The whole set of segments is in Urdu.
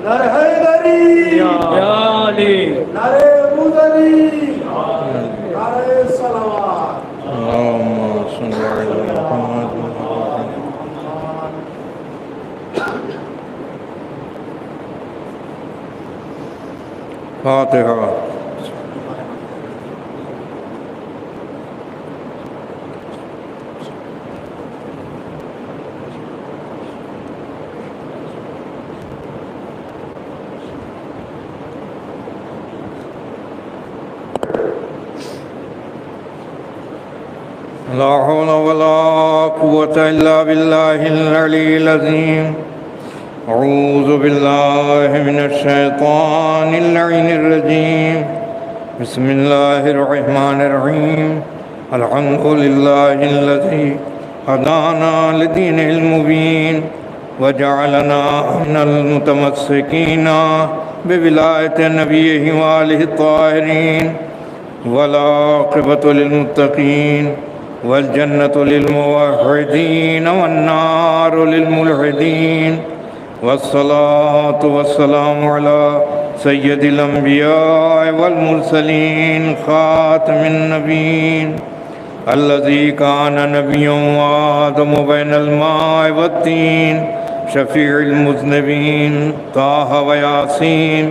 نعرہ حیدری، یا علی، نعرہ مدنی، نعرہ صلوات۔ اللهم صل على محمد فاتحة. لا حول ولا قوة إلا بالله العلي العظيم. أعوذ بالله من الشيطان اللعين الرجيم. بسم الله الرحمن الرحيم. الحمد لله الذي هدانا لدينه المبين وجعلنا من المتمسكين بولاية نبيه وآله الطاهرين، والعاقبة للمتقين، والجنة للموحدين والنار للملحدين. والصلاة والسلام على سيد الأنبياء والمرسلين خاتم النبيين الذي كان نبيا وآدم بين الماء والطين، شفيع المذنبين طه وياسين،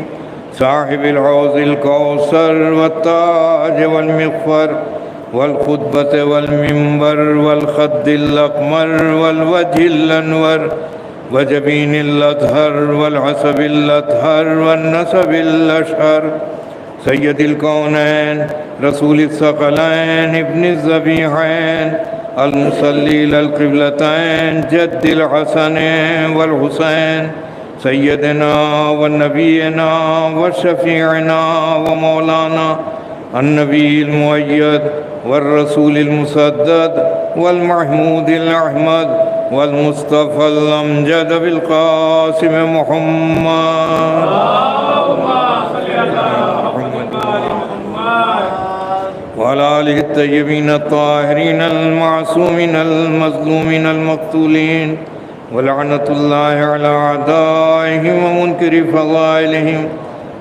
صاحب الحوض الكوثر والتاج والمغفر والخطبة والمنبر والخد الأقمر والوجه الأنور وجبين الأطهر والعصب الأطهر والنسب الأشهر، سيد الكونين رسول الثقلين ابن الذبيحين المصلي إلى القبلتين جد الحسنين والحسين، سيدنا ونبينا وشفيعنا ومولانا النبي المؤيد والرسول المسدد والمحمود الأحمد والمصطفى الأمجد بالقاسم محمد. وعلى آله الطيبين الطاهرين المعصومين المظلومين المقتولين، ولعنة الله على أعدائهم ومنكر فضائلهم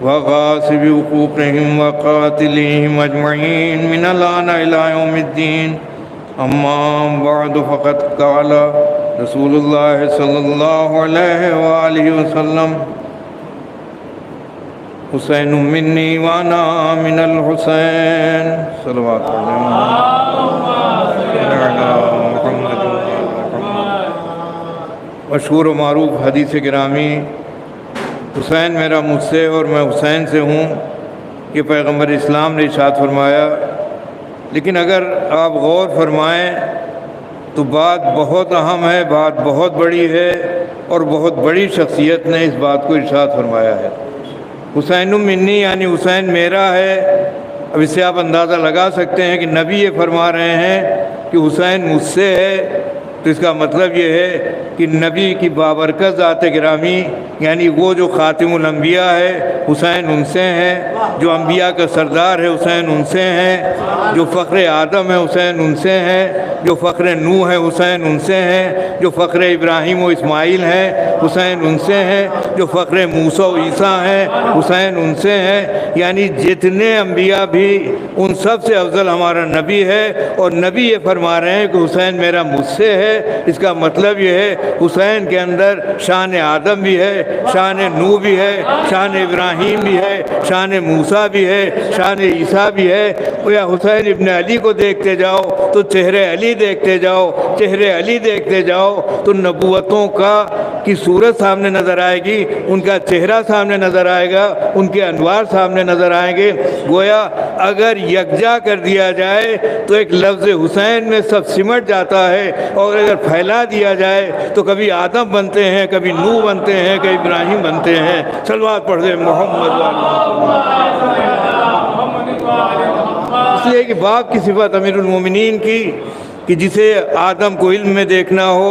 وغاصب حقوقهم وقاتلهم أجمعين من الآن إلى يوم الدين. أما بعد، فقد قال رسول الله صلى الله عليه وآله وسلم: حسین منی وانا من الحسین. صلوات محمد. مشہور و معروف حدیث گرامی حسین میرا مجھ سے اور میں حسین سے ہوں، یہ پیغمبر اسلام نے ارشاد فرمایا. لیکن اگر آپ غور فرمائیں تو بات بہت اہم ہے، بات بہت بڑی ہے، اور بہت بڑی شخصیت نے اس بات کو ارشاد فرمایا ہے. حسین منی یعنی حسین میرا ہے. اب اس سے آپ اندازہ لگا سکتے ہیں کہ نبی یہ فرما رہے ہیں کہ حسین مجھ سے ہے، تو اس کا مطلب یہ ہے کہ نبی کی بابرکت ذات گرامی یعنی وہ جو خاتم الانبیاء ہے حسین ان سے ہیں، جو انبیاء کا سردار ہے حسین ان سے ہیں، جو فخر آدم ہے حسین ان سے ہیں، جو فخر نوح ہے حسین ان سے ہیں، جو فخر ابراہیم و اسماعیل ہیں حسین ان سے ہیں، جو فخر موسیٰ و عیسیٰ ہیں حسین ان سے ہیں. یعنی جتنے انبیاء بھی ان سب سے افضل ہمارا نبی ہے، اور نبی یہ فرما رہے ہیں کہ حسین میرا مجھ سے ہے. اس کا مطلب یہ ہے حسین کے اندر شان آدم بھی ہے، شان نوح بھی ہے، شان ابراہیم بھی ہے، شان موسیٰ بھی ہے، شان عیسیٰ بھی ہے. یا حسین ابن علی کو دیکھتے جاؤ تو چہرے علی دیکھتے جاؤ، چہرے علی دیکھتے جاؤ تو نبوتوں کی صورت سامنے نظر آئے گی، ان کا چہرہ سامنے نظر آئے گا، ان کے انوار سامنے نظر آئیں گے. گویا اگر یکجا کر دیا جائے تو ایک لفظ حسین میں سب سمٹ جاتا ہے، اور اگر پھیلا دیا جائے تو کبھی آدم بنتے ہیں، کبھی نوح بنتے ہیں، کبھی ابراہیم بنتے ہیں. صلوات پڑھ دیں محمد. اس لیے کہ باپ کی صفت امیر المومنین کی کہ جسے آدم کو علم میں دیکھنا ہو،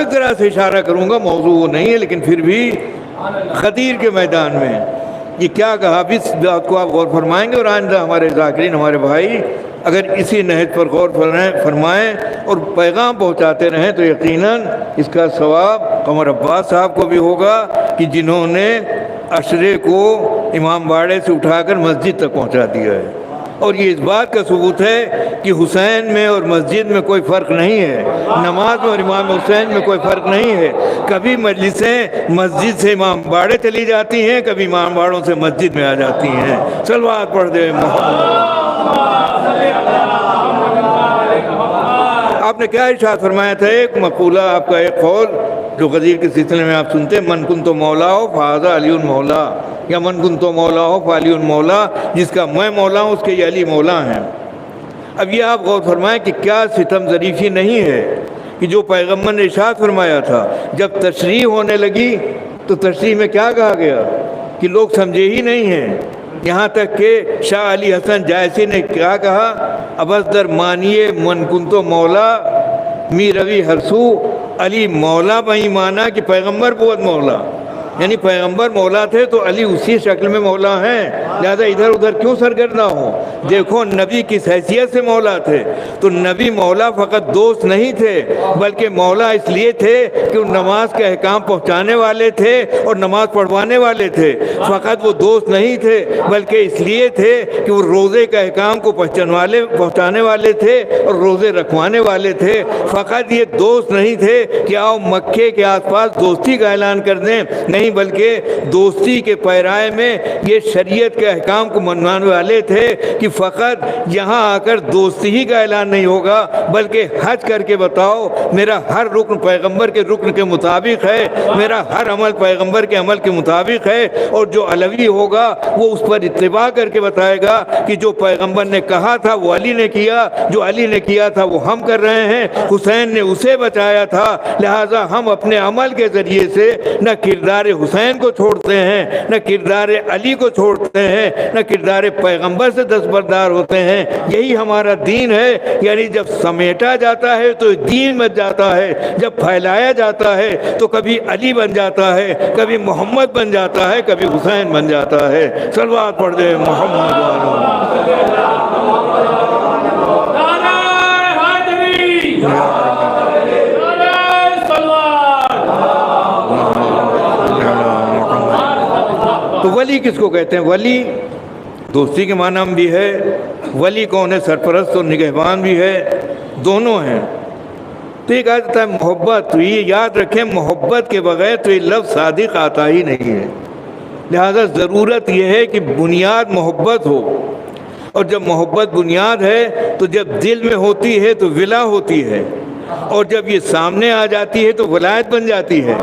ایک طرح سے اشارہ کروں گا، موضوع وہ نہیں ہے لیکن پھر بھی خطیر کے میدان میں یہ کیا کہا، بھی اس بات کو آپ غور فرمائیں گے اور آئندہ ہمارے ذاکرین، ہمارے بھائی اگر اسی نہج پر غور فرمائیں اور پیغام پہنچاتے رہیں تو یقیناً اس کا ثواب قمر عباس صاحب کو بھی ہوگا کہ جنہوں نے عشرے کو امام باڑے سے اٹھا کر مسجد تک پہنچا دیا ہے۔ اور یہ اس بات کا ثبوت ہے کہ حسین میں اور مسجد میں کوئی فرق نہیں ہے، نماز میں اور امام حسین میں کوئی فرق نہیں ہے۔ کبھی مجلسیں مسجد سے امام باڑے چلی جاتی ہیں، کبھی امام باڑوں سے مسجد میں آ جاتی ہیں۔ صلوات پڑھ دے محمد۔ آپ نے کیا ارشاد فرمایا تھا، ایک مقولہ آپ کا، ایک قول جو غدیر کے سلسلے میں آپ سنتے ہیں، من کنت مولا ہو فہذا علی مولا، یا من کنت مولا ہو فعلی مولا، جس کا میں مولا ہوں اس کے یہ علی مولا ہیں۔ اب یہ آپ غور فرمائیں کہ کیا ستم ظریفی نہیں ہے کہ جو پیغمبر نے ارشاد فرمایا تھا جب تشریح ہونے لگی تو تشریح میں کیا کہا گیا کہ لوگ سمجھے ہی نہیں ہیں، یہاں تک کہ شاہ علی حسن جائسی نے کیا کہا، ابس در مانیے من کنتو مولا می روی ہرسو، علی مولا بہی مانا کہ پیغمبر بود مولا، یعنی پیغمبر مولا تھے تو علی اسی شکل میں مولا ہیں، لہذا ادھر ادھر کیوں سرگرداں ہو۔ دیکھو نبی کس حیثیت سے مولا تھے، تو نبی مولا فقط دوست نہیں تھے بلکہ مولا اس لیے تھے کہ وہ نماز کے احکام پہنچانے والے تھے اور نماز پڑھوانے والے تھے۔ فقط وہ دوست نہیں تھے بلکہ اس لیے تھے کہ وہ روزے کے احکام کو پہنچانے والے تھے اور روزے رکھوانے والے تھے۔ فقط یہ دوست نہیں تھے کہ آؤ مکے کے آس پاس دوستی کا اعلان کر دیں، نہیں بلکہ دوستی کے پیرائے میں یہ شریعت کے احکام کو منوانے والے تھے کہ فقط یہاں آ کر دوستی ہی کا اعلان نہیں ہوگا بلکہ حج کر کے بتاؤ میرا ہر رکن پیغمبر کے رکن کے مطابق ہے، میرا ہر عمل پیغمبر کے عمل کے مطابق ہے، اور جو علوی ہوگا وہ اس پر اتباع کر کے بتائے گا کہ جو پیغمبر نے کہا تھا وہ علی نے کیا، جو علی نے کیا تھا وہ ہم کر رہے ہیں، حسین نے اسے بچایا تھا، لہٰذا ہم اپنے عمل کے ذریعے سے نہ کردار حسین کو چھوڑتے ہیں، نہ کردار علی کو چھوڑتے ہیں، نہ کردار پیغمبر سے دستبردار ہوتے ہیں۔ یہی ہمارا دین ہے، یعنی جب سمیٹا جاتا ہے تو دین بن جاتا ہے، جب پھیلایا جاتا ہے تو کبھی علی بن جاتا ہے، کبھی محمد بن جاتا ہے، کبھی حسین بن جاتا ہے۔ صلوات پڑھ دے محمد تو ولی کس کو کہتے ہیں؟ ولی دوستی کے معنی میں بھی ہے، ولی کون ہے؟ سرپرست اور نگہبان بھی ہے، دونوں ہیں۔ تو یہ کہا جاتا ہے محبت، تو یہ یاد رکھیں محبت کے بغیر تو یہ لفظ صادق آتا ہی نہیں ہے، لہذا ضرورت یہ ہے کہ بنیاد محبت ہو، اور جب محبت بنیاد ہے تو جب دل میں ہوتی ہے تو ولا ہوتی ہے، اور جب یہ سامنے آ جاتی ہے تو ولایت بن جاتی ہے۔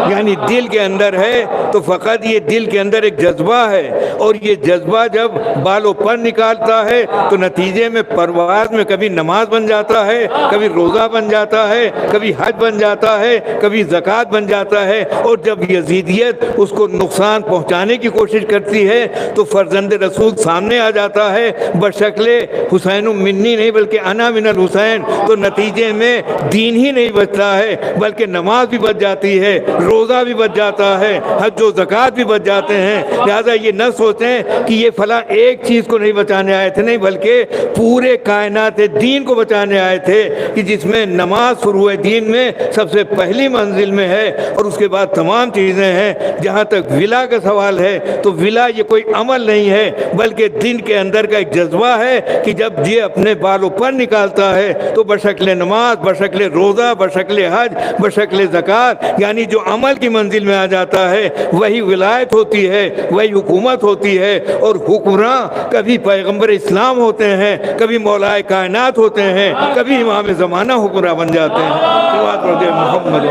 یعنی دل کے اندر ہے تو فقط یہ دل کے اندر ایک جذبہ ہے، اور یہ جذبہ جب بالوں پر نکالتا ہے تو نتیجے میں پرواز میں کبھی نماز بن جاتا ہے، کبھی روزہ بن جاتا ہے، کبھی حج بن جاتا ہے، کبھی زکوٰۃ بن جاتا ہے، اور جب یزیدیت اس کو نقصان پہنچانے کی کوشش کرتی ہے تو فرزند رسول سامنے آ جاتا ہے بشکل حسین منی نہیں بلکہ انا من الحسین، تو نتیجے میں دین ہی نہیں بچتا ہے بلکہ نماز بھی بچ جاتی ہے، روزہ بھی بچ جاتا ہے، حج و زکوٰۃ بھی بچ جاتے ہیں۔ لہذا یہ نہ سوچیں کہ یہ فلاں ایک چیز کو نہیں بچانے آئے تھے، نہیں بلکہ پورے کائنات دین کو بچانے آئے تھے، کہ جس میں نماز فروع دین میں سب سے پہلی منزل میں ہے، اور اس کے بعد تمام چیزیں ہیں۔ جہاں تک ولا کا سوال ہے تو ولا یہ کوئی عمل نہیں ہے بلکہ دن کے اندر کا ایک جذبہ ہے کہ جب یہ اپنے بالوں پر نکالتا ہے تو بشکل نماز، بشکل روزہ، بشکل حج، بشکل زکوٰۃ، یعنی جو عمل کی منزل میں آ جاتا ہے وہی ولایت ہوتی ہے، وہی حکومت ہوتی ہے۔ اور حکمراں کبھی پیغمبر اسلام ہوتے ہیں، کبھی مولائے کائنات ہوتے ہیں، کبھی امام زمانہ حکمراں بن جاتے ہیں۔ محمد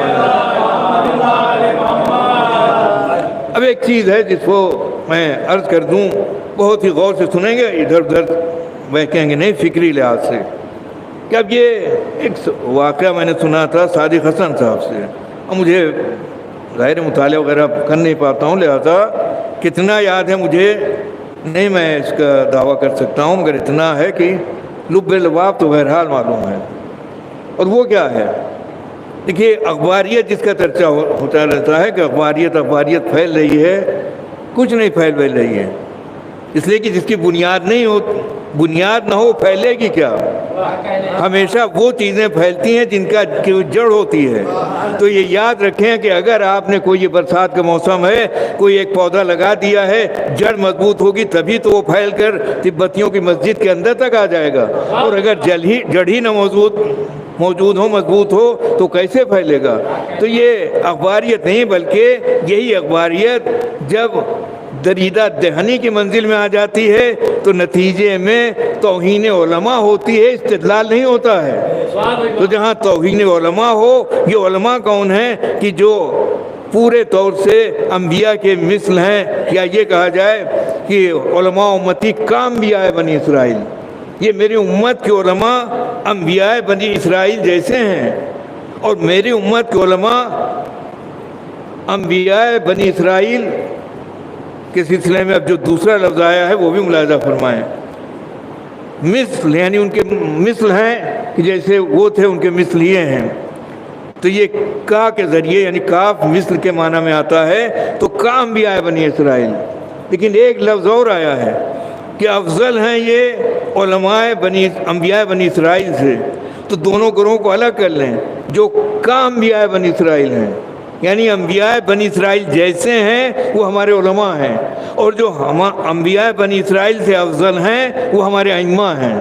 اب ایک چیز ہے جس کو میں عرض کر دوں، بہت ہی غور سے سنیں گے، ادھر ادھر وہ کہیں گے نہیں، فکری لحاظ سے کہ اب یہ ایک واقعہ میں نے سنا تھا صادق حسن صاحب سے، اور مجھے ظاہر مطالعہ وغیرہ کر نہیں پاتا ہوں، لہذا کتنا یاد ہے مجھے نہیں میں اس کا دعویٰ کر سکتا ہوں، مگر اتنا ہے کہ لب لباب تو بہرحال معلوم ہے۔ اور وہ کیا ہے دیکھیے اخباریت جس کا چرچا ہوتا رہتا ہے کہ اخباریت پھیل رہی ہے، کچھ نہیں پھیل رہی ہے، اس لیے کہ جس کی بنیاد نہ ہو پھیلے گی کیا؟ ہمیشہ وہ چیزیں پھیلتی ہیں جن کا جڑ ہوتی ہے۔ تو یہ یاد رکھیں کہ اگر آپ نے کوئی، یہ برسات کا موسم ہے، کوئی ایک پودا لگا دیا ہے، جڑ مضبوط ہوگی تبھی تو وہ پھیل کر تبتیوں کی مسجد کے اندر تک آ جائے گا، اور اگر جڑ ہی نہ مضبوط ہو تو کیسے پھیلے گا؟ تو یہ اخباریت نہیں، بلکہ یہی اخباریت جب دریدہ دہنی کی منزل میں آ جاتی ہے تو نتیجے میں توہین علماء ہوتی ہے، استدلال نہیں ہوتا ہے۔ تو جہاں توہین علماء ہو، یہ علماء کون ہیں کہ جو پورے طور سے انبیاء کے مثل ہیں، یا یہ کہا جائے کہ علماء امتی کانبیاء بنی اسرائیل، یہ میری امت کے علماء انبیاء بنی اسرائیل جیسے ہیں، اور میری امت کے علماء انبیاء بنی اسرائیل کے سلسلے میں اب جو دوسرا لفظ آیا ہے وہ بھی ملاحظہ فرمائیں، مثل، یعنی ان کے مثل ہیں کہ جیسے وہ تھے ان کے مثل یہ ہیں۔ تو یہ کا کے ذریعے، یعنی کاف مثل کے معنی میں آتا ہے، تو کام بھی آئے بنی اسرائیل، لیکن ایک لفظ اور آیا ہے کہ افضل ہیں یہ علماء انبیاء بنی اسرائیل سے۔ تو دونوں گروہوں کو الگ کر لیں، جو کام بھی آئے بنی اسرائیل ہیں، یعنی انبیاء بنی اسرائیل جیسے ہیں وہ ہمارے علماء ہیں، اور جو انبیاء بنی اسرائیل سے افضل ہیں وہ ہمارے ائمہ ہیں۔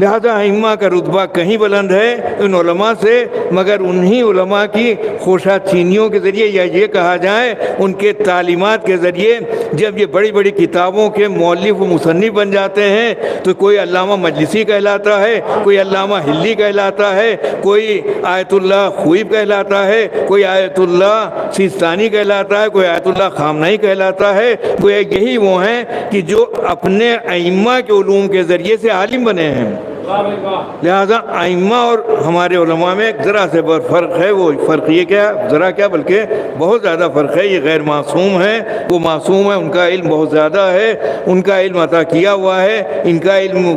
لہذا ائمہ کا رتبہ کہیں بلند ہے ان علماء سے، مگر انہی علماء کی خوشہ چینیوں کے ذریعے، یا یہ کہا جائے ان کے تعلیمات کے ذریعے، جب یہ بڑی بڑی کتابوں کے مؤلف و مصنف بن جاتے ہیں تو کوئی علامہ مجلسی کہلاتا ہے، کوئی علامہ ہلی کہلاتا ہے، کوئی آیت اللہ خویب کہلاتا ہے، کوئی آیت اللہ سیستانی کہلاتا ہے، کوئی آیت اللہ خامنہی کہلاتا ہے۔ وہ یہی وہ ہیں کہ جو اپنے ائمہ کے علوم کے ذریعے سے عالم بنے ہیں۔ لہذا ائمہ اور ہمارے علماء میں ایک ذرا سے بہت فرق ہے، وہ فرق یہ کیا، ذرا کیا بلکہ بہت زیادہ فرق ہے۔ یہ غیر معصوم ہے، وہ معصوم ہے، ان کا علم بہت زیادہ ہے، ان کا علم عطا کیا ہوا ہے، ان کا علم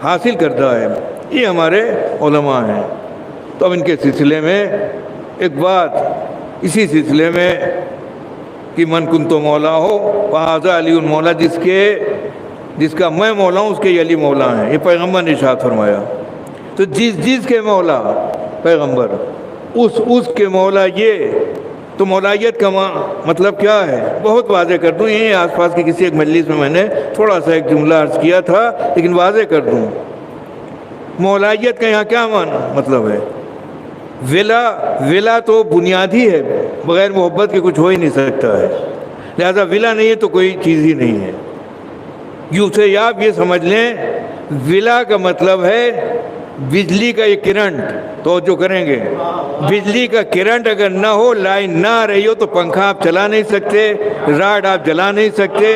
حاصل کرتا ہے، یہ ہمارے علماء ہیں۔ تو اب ان کے سلسلے میں ایک بات، اسی سلسلے میں کہ من کنتو مولا ہو فہذا علی مولا، جس کا میں مولا ہوں اس کے علی مولا ہیں، یہ پیغمبر نے ارشاد فرمایا۔ تو جس کے مولا پیغمبر، اس کے مولا، یہ تو مولایت کا مطلب کیا ہے بہت واضح کر دوں۔ یہیں آس پاس کی کسی ایک مجلس میں نے تھوڑا سا ایک جملہ عرض کیا تھا، لیکن واضح کر دوں، مولایت کا یہاں کیا مطلب ہے؟ ولا تو بنیادی ہے، بغیر محبت کے کچھ ہو ہی نہیں سکتا ہے، لہذا ولا نہیں ہے تو کوئی چیز ہی نہیں ہے۔ یوں سے آپ یہ سمجھ لیں، ولا کا مطلب ہے بجلی کا یہ کرنٹ، توجہ کریں گے، بجلی کا کرنٹ اگر نہ ہو، لائن نہ آ رہی ہو تو پنکھا آپ چلا نہیں سکتے، راڈ آپ جلا نہیں سکتے،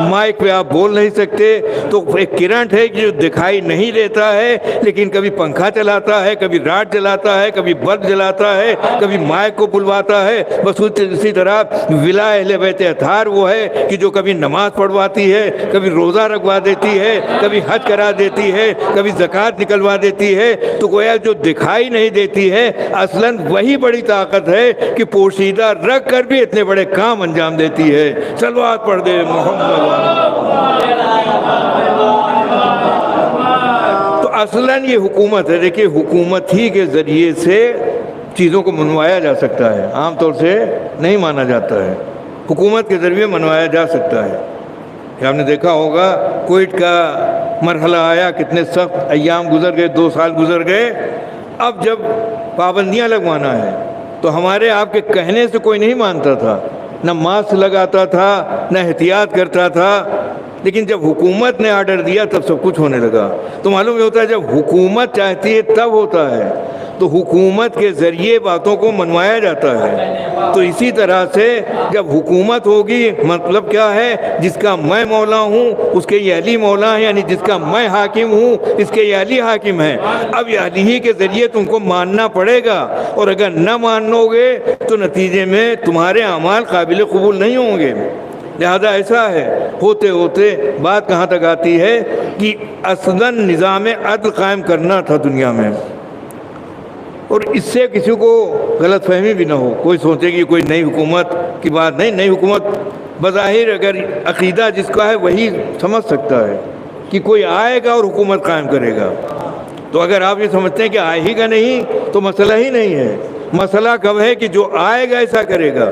مائک پہ آپ بول نہیں سکتے۔ تو ایک کرنٹ ہے جو دکھائی نہیں دیتا ہے، لیکن کبھی پنکھا چلاتا ہے، کبھی راڈ جلاتا ہے، کبھی بلب جلاتا ہے، کبھی مائک کو بلواتا ہے۔ بس اسی طرح ولا اہل بیت اطہار وہ ہے کہ جو کبھی نماز پڑھواتی ہے، کبھی روزہ رکھوا دیتی ہے، کبھی حج کرا دیتی ہے، کبھی زکوٰۃ نکلوا دیتی ہے۔ تو گویا جو دکھائی نہیں دیتی ہے، اصلاً وہی بڑی طاقت ہے کہ پوشیدہ رکھ کر بھی اتنے بڑے کام انجام دیتی ہے۔ صلوات پڑھ دے محمد۔ تو اصلاً یہ حکومت ہے، دیکھیے حکومت ہی کے ذریعے سے چیزوں کو منوایا جا سکتا ہے، عام طور سے نہیں مانا جاتا ہے، حکومت کے ذریعے منوایا جا سکتا ہے۔ کہ آپ نے دیکھا ہوگا کووڈ کا مرحلہ آیا، کتنے سخت ایام گزر گئے، 2 سال گزر گئے۔ اب جب پابندیاں لگوانا ہے تو ہمارے آپ کے کہنے سے کوئی نہیں مانتا تھا، نہ ماسک لگاتا تھا، نہ احتیاط کرتا تھا، لیکن جب حکومت نے آرڈر دیا تب سب کچھ ہونے لگا۔ تو معلوم یہ ہوتا ہے جب حکومت چاہتی ہے تب ہوتا ہے، تو حکومت کے ذریعے باتوں کو منوایا جاتا ہے۔ تو اسی طرح سے جب حکومت ہوگی، مطلب کیا ہے، جس کا میں مولا ہوں اس کے یہ علی مولا ہیں، یعنی جس کا میں حاکم ہوں اس کے یہ علی حاکم ہیں۔ اب یہ علی ہی کے ذریعے تم کو ماننا پڑے گا، اور اگر نہ مانو گے تو نتیجے میں تمہارے اعمال قابل قبول نہیں ہوں گے۔ لہذا ایسا ہے، ہوتے ہوتے بات کہاں تک آتی ہے کہ اصلاً نظام عدل قائم کرنا تھا دنیا میں، اور اس سے کسی کو غلط فہمی بھی نہ ہو، کوئی سوچے کہ کوئی نئی حکومت کی بات نہیں. نئی حکومت بظاہر اگر عقیدہ جس کا ہے وہی سمجھ سکتا ہے کہ کوئی آئے گا اور حکومت قائم کرے گا. تو اگر آپ یہ سمجھتے ہیں کہ آئے ہی گا نہیں تو مسئلہ ہی نہیں ہے. مسئلہ کب ہے کہ جو آئے گا ایسا کرے گا.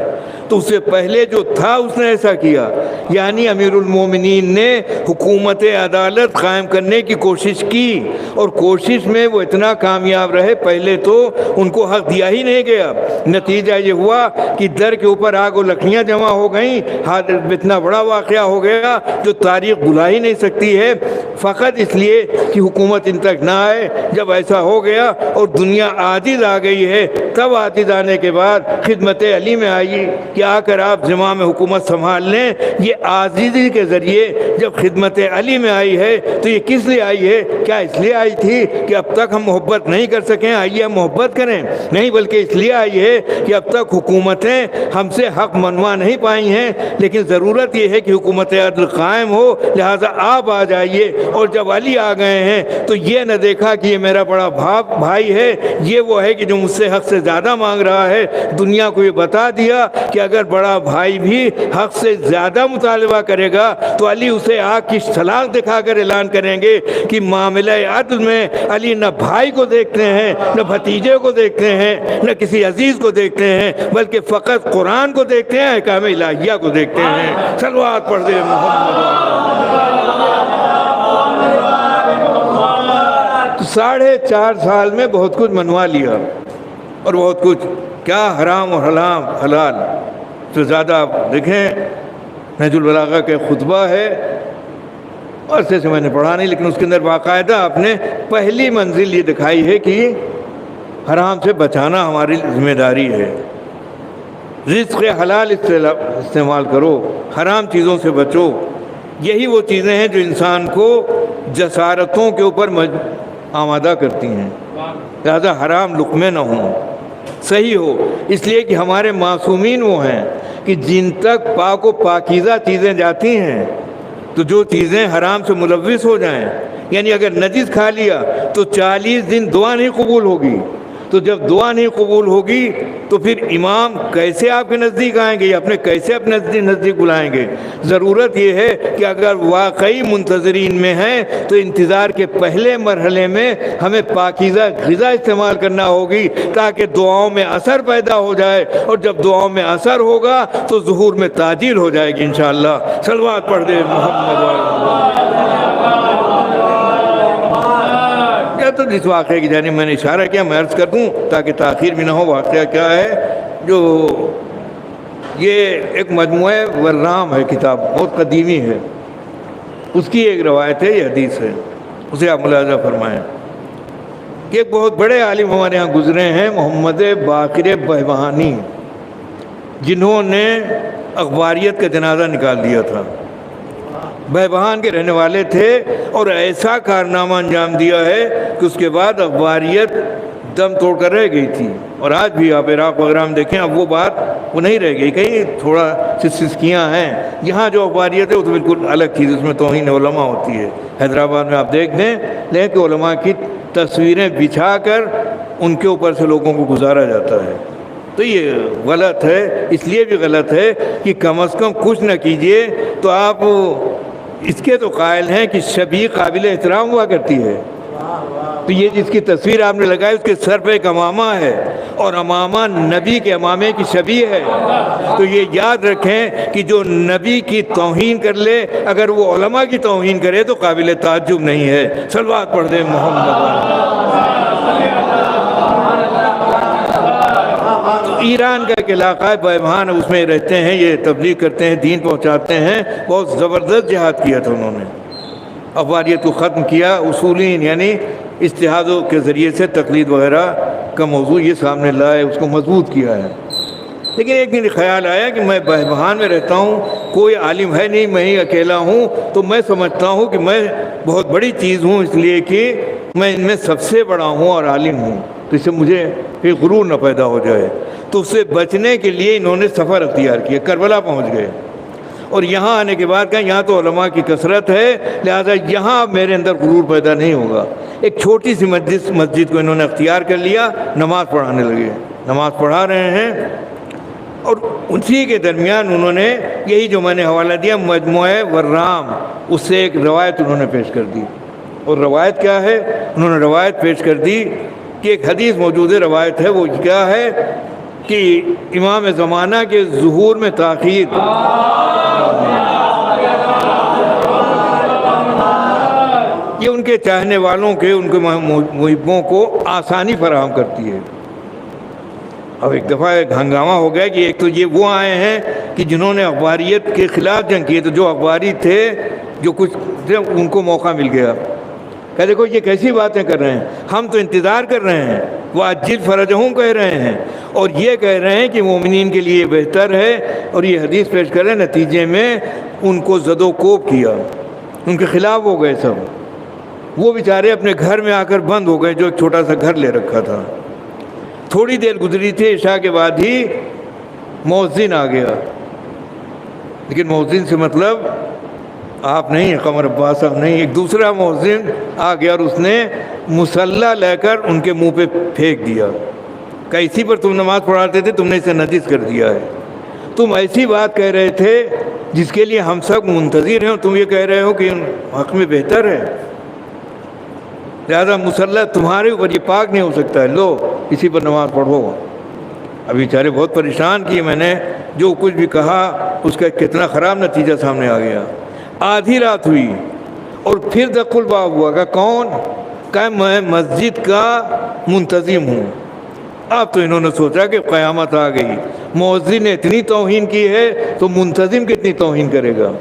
تو اس سے پہلے جو تھا اس نے ایسا کیا، یعنی امیر المومنین نے حکومت عدالت قائم کرنے کی کوشش کی، اور کوشش میں وہ اتنا کامیاب رہے. پہلے تو ان کو حق دیا ہی نہیں گیا. نتیجہ یہ ہوا کہ در کے اوپر آگ و لکڑیاں جمع ہو گئیں. اتنا بڑا واقعہ ہو گیا جو تاریخ بھلا ہی نہیں سکتی ہے، فقط اس لیے کہ حکومت ان تک نہ آئے. جب ایسا ہو گیا اور دنیا عاجز آ گئی ہے، تب عاجز آنے کے بعد خدمت علی میں آئی کہ آ کر آپ زمام حکومت سنبھال لیں. یہ عاجزی کے ذریعے جب خدمت علی میں آئی ہے تو یہ کس لیے آئی ہے؟ کیا اس لیے آئی تھی کہ اب تک ہم محبت نہیں کر سکیں، آئیے ہم محبت کریں؟ نہیں، بلکہ اس لیے آئی ہے کہ اب تک حکومتیں ہم سے حق منوا نہیں پائی ہیں، لیکن ضرورت یہ ہے کہ حکومت عدل قائم ہو، لہٰذا آپ آ جائیے. اور جب علی آ گئے ہیں تو یہ نہ دیکھا کہ یہ میرا بڑا بھائی ہے، یہ وہ ہے کہ جو مجھ سے حق سے زیادہ مانگ رہا ہے. دنیا کو یہ بتا دیا کہ اگر بڑا بھائی بھی حق سے زیادہ مطالبہ کرے گا تو علی اسے آگ کی سلاخ دکھا کر اعلان کریں گے کہ معاملہ عدل میں علی نہ بھائی کو دیکھتے ہیں، نہ بھتیجے کو دیکھتے ہیں، نہ کسی عزیز کو دیکھتے ہیں، بلکہ فقط قرآن کو دیکھتے ہیں، احکام الہیہ کو دیکھتے ہیں. صلوات پڑھ دے محمد. 4.5 سال میں بہت کچھ منوا لیا، اور بہت کچھ کیا حرام اور حلال تو زیادہ. آپ دیکھیں نہج البلاغہ کا خطبہ ہے، عرصے سے میں نے پڑھا نہیں، لیکن اس کے اندر باقاعدہ آپ نے پہلی منزل یہ دکھائی ہے کہ حرام سے بچانا ہماری ذمہ داری ہے. رزق حلال استعمال کرو، حرام چیزوں سے بچو. یہی وہ چیزیں ہیں جو انسان کو جسارتوں کے اوپر آمادہ کرتی ہیں. لہذا حرام لقمے نہ ہوں، صحیح ہو. اس لیے کہ ہمارے معصومین وہ ہیں کہ جن تک پاک و پاکیزہ چیزیں جاتی ہیں تو جو چیزیں حرام سے ملوث ہو جائیں، یعنی اگر نجس کھا لیا تو 40 دن دعا نہیں قبول ہوگی. تو جب دعا نہیں قبول ہوگی تو پھر امام کیسے آپ کے نزدیک آئیں گے، یا اپنے کیسے اپنے نزدیک بلائیں گے؟ ضرورت یہ ہے کہ اگر واقعی منتظرین میں ہیں تو انتظار کے پہلے مرحلے میں ہمیں پاکیزہ غذا استعمال کرنا ہوگی تاکہ دعاؤں میں اثر پیدا ہو جائے، اور جب دعاؤں میں اثر ہوگا تو ظہور میں تعجیل ہو جائے گی انشاءاللہ. صلوات پڑھ دے محمد. تو جس واقعے کی جانب میں نے اشارہ کیا میں عرض کر دوں تاکہ تاخیر بھی نہ ہو. واقعہ کیا ہے؟ جو یہ ایک مجموعہ ورام ہے، کتاب بہت قدیمی ہے، اس کی ایک روایت ہے، یہ حدیث ہے، اسے آپ ملاحظہ فرمائیں کہ ایک بہت بڑے عالم ہمارے ہاں گزرے ہیں، محمد باقر بہبہانی، جنہوں نے اخباریت کا جنازہ نکال دیا تھا. بہبہان کے رہنے والے تھے اور ایسا کارنامہ انجام دیا ہے کہ اس کے بعد اخباریت دم توڑ کر رہ گئی تھی. اور آج بھی آپ عراق وغیرہ میں دیکھیں اب وہ بات وہ نہیں رہ گئی، کہیں تھوڑا سسکیاں ہیں. یہاں جو اخباریت ہے وہ تو بالکل الگ چیز، اس میں توہین علماء ہوتی ہے. حیدرآباد میں آپ دیکھ دیں لیکن علماء کی تصویریں بچھا کر ان کے اوپر سے لوگوں کو گزارا جاتا ہے. تو یہ غلط ہے. اس لیے بھی غلط ہے کہ کم از کم کچھ نہ کیجئے تو آپ اس کے تو قائل ہیں کہ شبیہ قابل احترام ہوا کرتی ہے. تو یہ جس کی تصویر آپ نے لگائی اس کے سر پہ ایک امامہ ہے، اور امامہ نبی کے امامے کی شبیہ ہے. تو یہ یاد رکھیں کہ جو نبی کی توہین کر لے، اگر وہ علماء کی توہین کرے تو قابل تعجب نہیں ہے. صلوات پڑھ دیں محمد. ایران کا ایک علاقہ ہے بہبہان، اس میں رہتے ہیں، یہ تبلیغ کرتے ہیں، دین پہنچاتے ہیں. بہت زبردست جہاد کیا تھا انہوں نے، اخباریت کو ختم کیا. اصولین یعنی اجتہادوں کے ذریعے سے تقلید وغیرہ کا موضوع یہ سامنے لائے، اس کو مضبوط کیا ہے. لیکن ایک دن خیال آیا کہ میں بہبہان میں رہتا ہوں، کوئی عالم ہے نہیں، میں ہی اکیلا ہوں، تو میں سمجھتا ہوں کہ میں بہت بڑی چیز ہوں، اس لیے کہ میں ان میں سب سے بڑا ہوں اور عالم ہوں، تو اس سے مجھے پھر غرور نہ پیدا ہو جائے. تو اس سے بچنے کے لیے انہوں نے سفر اختیار کیا، کربلا پہنچ گئے. اور یہاں آنے کے بعد کہا یہاں تو علماء کی کثرت ہے، لہذا یہاں میرے اندر غرور پیدا نہیں ہوگا۔ ایک چھوٹی سی مسجد کو انہوں نے اختیار کر لیا، نماز پڑھانے لگے، نماز پڑھا رہے ہیں، اور اسی کے درمیان انہوں نے یہی جو میں نے حوالہ دیا مجموعہ ورام، اس سے ایک روایت انہوں نے پیش کر دی۔ اور روایت کیا ہے؟ انہوں نے روایت پیش کر دی کہ ایک حدیث موجود ہے، روایت ہے، وہ کیا ہے کہ امام زمانہ کے ظہور میں تاخیر، یہ ان کے چاہنے والوں کے، ان کے محبوں کو آسانی فراہم کرتی ہے۔ اب ایک دفعہ ایک ہنگامہ ہو گیا کہ ایک تو یہ وہ آئے ہیں کہ جنہوں نے اخباریت کے خلاف جنگ کی، تو جو اخباری تھے، جو کچھ تھے، ان کو موقع مل گیا کہ دیکھو یہ کیسی باتیں کر رہے ہیں، ہم تو انتظار کر رہے ہیں، وہ عجل فرجہم کہہ رہے ہیں، اور یہ کہہ رہے ہیں کہ مومنین کے لیے بہتر ہے، اور یہ حدیث پیش کر رہے ہیں۔ نتیجے میں ان کو زد و کوب کیا، ان کے خلاف ہو گئے سب، وہ بیچارے اپنے گھر میں آ کر بند ہو گئے، جو ایک چھوٹا سا گھر لے رکھا تھا۔ تھوڑی دیر گزری تھی، عشاء کے بعد ہی مؤذن آ گیا، لیکن مؤذن سے مطلب آپ نہیں، قمر عباس صاحب نہیں، ایک دوسرا مؤذن آ گیا، اور اس نے مصلی لے کر ان کے منہ پہ پھینک دیا کہ اسی پر تم نماز پڑھاتے تھے، تم نے اسے نجس کر دیا ہے، تم ایسی بات کہہ رہے تھے جس کے لیے ہم سب منتظر ہیں، اور تم یہ کہہ رہے ہو کہ حق میں بہتر ہے، لہذا مصلی تمہارے اوپر یہ پاک نہیں ہو سکتا ہے، لو اسی پر نماز پڑھو۔ اب بیچارے بہت پریشان کیے، میں نے جو کچھ بھی کہا اس کا کتنا خراب نتیجہ سامنے آ گیا۔ آدھی رات ہوئی اور پھر دق الباب ہوا، کہ کون؟ کہ میں مسجد کا منتظم ہوں۔ اب تو انہوں نے سوچا کہ قیامت آ گئی، مؤذن نے اتنی توہین کی ہے تو منتظم کتنی توہین کرے گا۔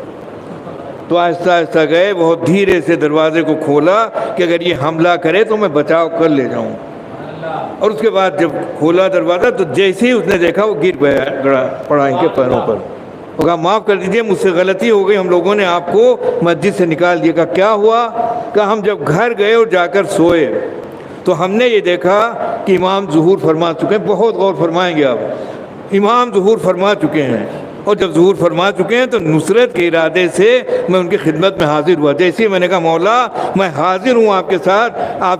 تو آہستہ آہستہ گئے، بہت دھیرے سے دروازے کو کھولا کہ اگر یہ حملہ کرے تو میں بچاؤ کر لے جاؤں، اور اس کے بعد جب کھولا دروازہ تو جیسے ہی اس نے دیکھا وہ گر گیا، پڑا ان کے پیروں پر، وہ کہا معاف کر دیجئے، مجھ سے غلطی ہو گئی، ہم لوگوں نے آپ کو مسجد سے نکال دیا۔ کہا کیا ہوا؟ کہا ہم جب گھر گئے اور جا کر سوئے تو ہم نے یہ دیکھا کہ امام ظہور فرما چکے ہیں، بہت غور فرمائیں گے آپ، امام ظہور فرما چکے ہیں، اور جب ظہور فرما چکے ہیں تو نصرت کے ارادے سے میں ان کی خدمت میں حاضر ہوا۔ جیسے میں نے کہا مولا میں حاضر ہوں آپ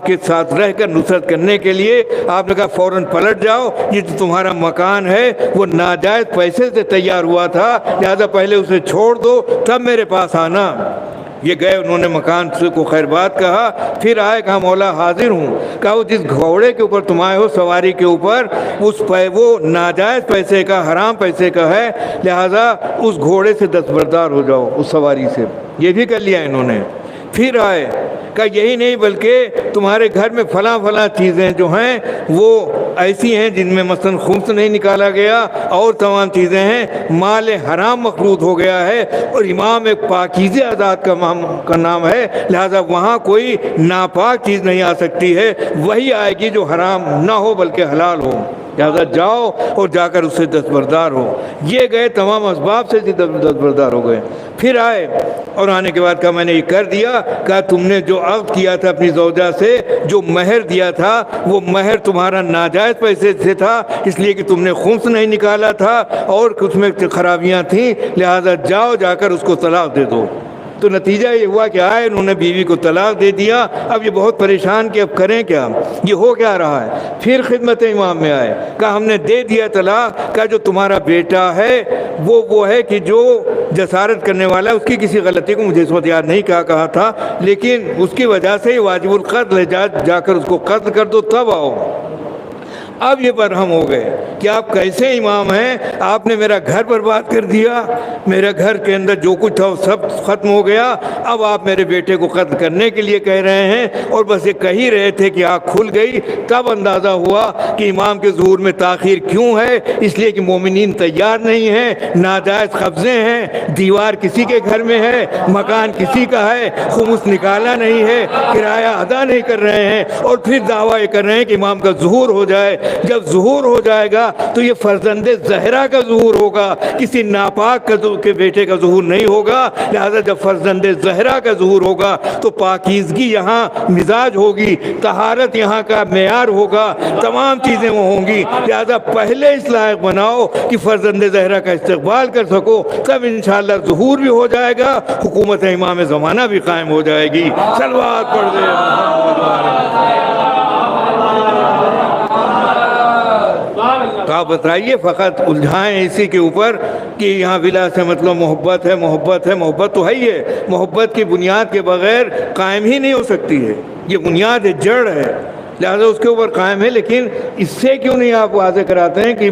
کے ساتھ رہ کر نصرت کرنے کے لیے، آپ نے کہا فوراً پلٹ جاؤ، یہ جو تمہارا مکان ہے وہ ناجائز پیسے سے تیار ہوا تھا، لہذا پہلے اسے چھوڑ دو تب میرے پاس آنا۔ یہ گئے، انہوں نے مکان سے کو خیر بات کہا، پھر آئے، کہا مولا حاضر ہوں۔ کہا وہ جس گھوڑے کے اوپر تم آئے ہو سواری کے اوپر، وہ ناجائز پیسے کا، حرام پیسے کا ہے، لہذا اس گھوڑے سے دستبردار ہو جاؤ، اس سواری سے۔ یہ بھی کر لیا انہوں نے۔ پھر آئے، کہا یہی نہیں بلکہ تمہارے گھر میں فلاں چیزیں جو ہیں وہ ایسی ہیں جن میں مثلا خمس نہیں نکالا گیا، اور تمام چیزیں ہیں، مال حرام مخلوط ہو گیا ہے، اور امام ایک پاکیزہ آزاد کا نام ہے، لہذا وہاں کوئی ناپاک چیز نہیں آ سکتی ہے، وہی آئے گی جو حرام نہ ہو بلکہ حلال ہو، لہذا جاؤ اور جا کر اس سے دستبردار ہو۔ یہ گئے، تمام اسباب سے دستبردار ہو گئے۔ پھر آئے، اور آنے کے بعد کہا میں نے یہ کر دیا۔ کہا تم نے جو عقد کیا تھا اپنی زوجہ سے، جو مہر دیا تھا، وہ مہر تمہارا ناجائز پیسے سے تھا، اس لیے کہ تم نے خمس نہیں نکالا تھا، اور اس میں خرابیاں تھیں، لہذا جاؤ جا کر اس کو طلاق دے دو۔ تو نتیجہ یہ ہوا کہ آئے، انہوں نے بیوی کو طلاق دے دیا۔ اب یہ بہت پریشان کہ اب کریں کیا، یہ ہو کیا رہا ہے۔ پھر خدمت امام میں آئے، کہا ہم نے دے دیا طلاق۔ کہا جو تمہارا بیٹا ہے وہ ہے کہ جو جسارت کرنے والا ہے، اس کی کسی غلطی کو مجھے اس وقت یاد نہیں کہا تھا، لیکن اس کی وجہ سے واجب القتل ہے، جا کر اس کو قتل کر دو تب آؤ۔ اب یہ برہم ہو گئے کہ آپ کیسے امام ہیں، آپ نے میرا گھر برباد کر دیا، میرے گھر کے اندر جو کچھ تھا وہ سب ختم ہو گیا، اب آپ میرے بیٹے کو قتل کرنے کے لیے کہہ رہے ہیں۔ اور بس یہ کہہ ہی رہے تھے کہ آنکھ کھل گئی، تب اندازہ ہوا کہ امام کے ظہور میں تاخیر کیوں ہے، اس لیے کہ مومنین تیار نہیں ہیں، ناجائز قبضے ہیں، دیوار کسی کے گھر میں ہے، مکان کسی کا ہے، خمس نکالا نہیں ہے، کرایہ ادا نہیں کر رہے ہیں، اور پھر دعویٰ یہ کر رہے ہیں کہ امام کا ظہور ہو جائے، جب ظہور ہو جائے گا تو یہ فرزند زہرا کا ظہور ہوگا، کسی ناپاک کے بیٹے کا ظہور نہیں ہوگا۔ لہذا جب فرزند زہرا کا ظہور ہوگا تو پاکیزگی یہاں مزاج ہوگی، طہارت یہاں کا معیار ہوگا، تمام چیزیں وہ ہوں گی۔ لہذا پہلے اس لائق بناؤ کہ فرزند زہرا کا استقبال کر سکو، تب انشاءاللہ ظہور بھی ہو جائے گا، حکومت امام زمانہ بھی قائم ہو جائے گی۔ صلوات پڑھ دے تو آپ بتائیے، فقط الجھائیں اسی کے اوپر کہ یہاں ولا سے مطلب محبت ہے، محبت ہے، محبت تو ہے ہی ہے، محبت کی بنیاد کے بغیر قائم ہی نہیں ہو سکتی ہے، یہ بنیاد ہے، جڑ ہے، لہذا اس کے اوپر قائم ہے۔ لیکن اس سے کیوں نہیں آپ واضح کراتے ہیں کہ